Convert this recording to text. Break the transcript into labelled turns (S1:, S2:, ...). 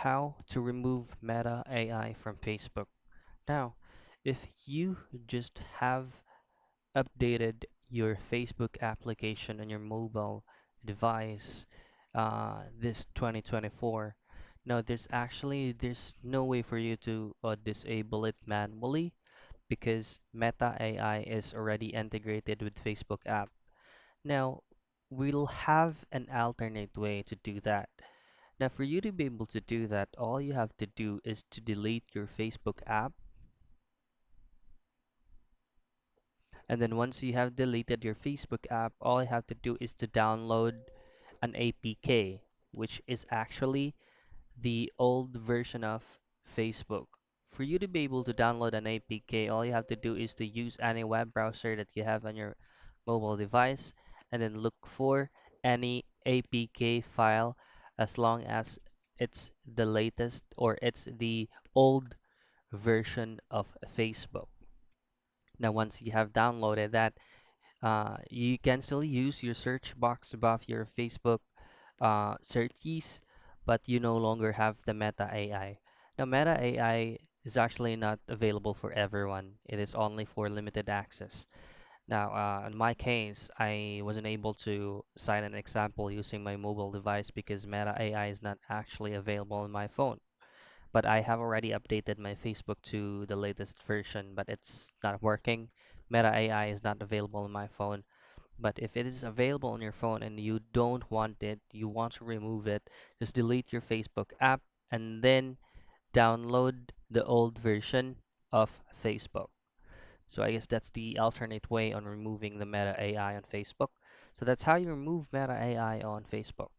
S1: how to remove Meta AI from Facebook. Now, if you just have updated your Facebook application on your mobile device this 2024, now there's no way for you to disable it manually because Meta AI is already integrated with Facebook app. Now, we'll have an alternate way to do that. Now, for you to be able to do that, all you have to do is to delete your Facebook app. And then once you have deleted your Facebook app, all you have to do is to download an APK, which is actually the old version of Facebook. For you to be able to download an APK, all you have to do is to use any web browser that you have on your mobile device and then look for any APK file as long as it's the latest or it's the old version of Facebook. Now, once you have downloaded that, you can still use your search box above your Facebook search keys, but you no longer have the Meta AI. Now, Meta AI is actually not available for everyone. It is only for limited access. Now, in my case, I wasn't able to cite an example using my mobile device because Meta AI is not actually available on my phone. But I have already updated my Facebook to the latest version, but it's not working. Meta AI is not available on my phone. But if it is available on your phone and you don't want it, you want to remove it, just delete your Facebook app and then download the old version of Facebook. So I guess that's the alternate way on removing the Meta AI on Facebook. So that's how you remove Meta AI on Facebook.